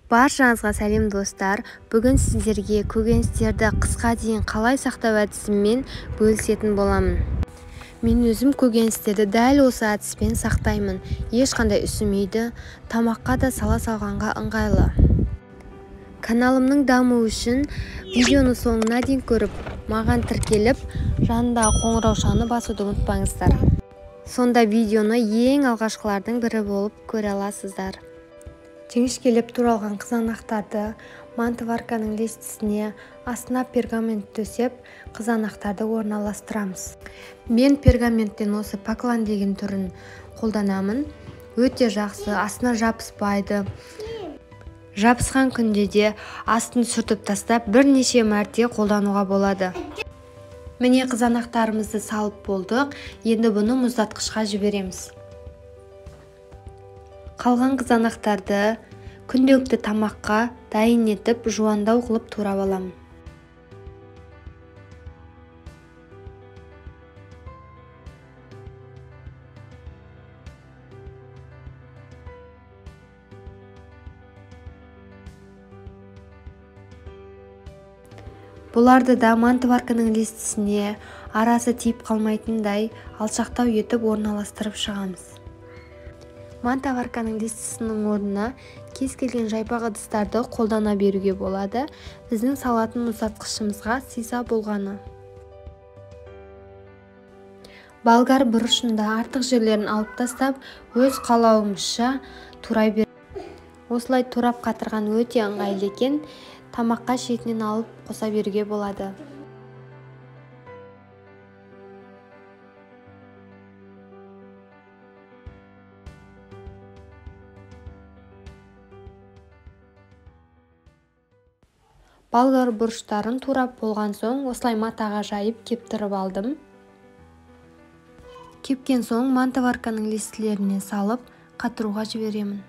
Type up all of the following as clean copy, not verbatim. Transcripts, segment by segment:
Баршаңызға сәлем достар. Бүгін сіздерге көкөністерді қысқа дейін қалай сақтау әдісімен бөлісетін боламын. Мен өзім көкөністерді дәл осы әдіспен сақтаймын. Ешқандай үсімейді, тамаққа да сала салғанға ыңғайлы. Каналымның дамуы үшін видеоны соңына дейін көріп, маған тіркеліп, жанындағы қоңыраушаны басуды ұмытпаңыздар. Сонда видеоны ең алғашқылардың бірі болып көре аласыздар. Жіңішкелеп туралған қызанақтарды мантыварканың листісіне астына пергамент төсеп, қызанақтарды орналастырамыз. Мен пергаменттен осы поклан деген түрін қолданамын. Өте жақсы, астына жабыспайды. Жабысқан күнде де астын сүртіп тастап бірнеше мәрте қолдануға болады. Міне қызанақтарымызды салып болдық. Енді бұны мұздатқышқа жібереміз. Қалған қызанақтарды күнделікті тамаққа дайын етіп, жуандау қылып турап аламын. Бұларды да мантыварканың листісіне арасы тиіп қалмайтындай алшақтау етіп орналастырып шығамыз. Мантыварканың листісінің орнына кез келген жайпақ ыдыстарды қолдана беруге болады. Біздің салатын мұздатқышымызға сыйса болғаны. Болгар бұрышында артық жерлерін алып тастап, өз қалауымызша турай береміз. Осылай турап қатырған өте ыңғайлы екен. Тамаққа шетінен алып қоса беруге болады. Болгар бұрыштарын турап болған соң, осылай матаға жайып кептіріп алдым. Кепкен соң мантыварканың листілеріне салып қатыруға жіберемін.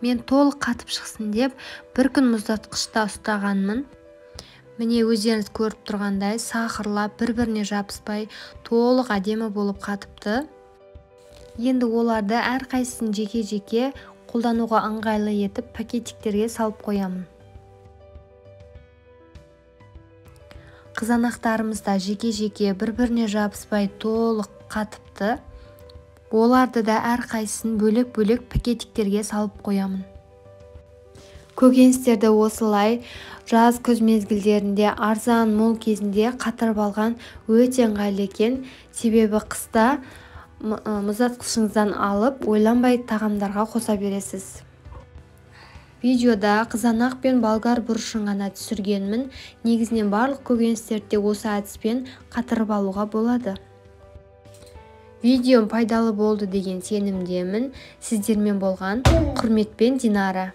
Мен толық қатып шықсын деп бір күн мұздатқышта ұстағанмын. Міне өздеріңіз көріп тұрғандай сақырлап бір-біріне жабыспай толық әдемі болып қатыпты. Енді оларды әрқайсысын жеке-жеке қолдануға ыңғайлы етіп пакетиктерге салып қоямын. Қызанақтарымыз да жеке-жеке бір-біріне жабыспай толық қатыпты. Оларды да әрқайсысын бөлек-бөлек пакетиктерге салып қоямын. Көкөністерді осылай жаз күз мезгілдерінде арзан мол кезінде қатырып алған өте ыңғайлы екен. Себебі қыста мұздатқышыңыздан алып ойланбай тағамдарға қоса бересіз. Видеода қызанақ пен болгар бұрышын ғана түсіргенмін. Негізінен барлық көкөністерді осы әдіспен қатырып алуға болады. Видеом пайдалы болды деген сенімдемін. Сіздермен болған құрметпен Динара.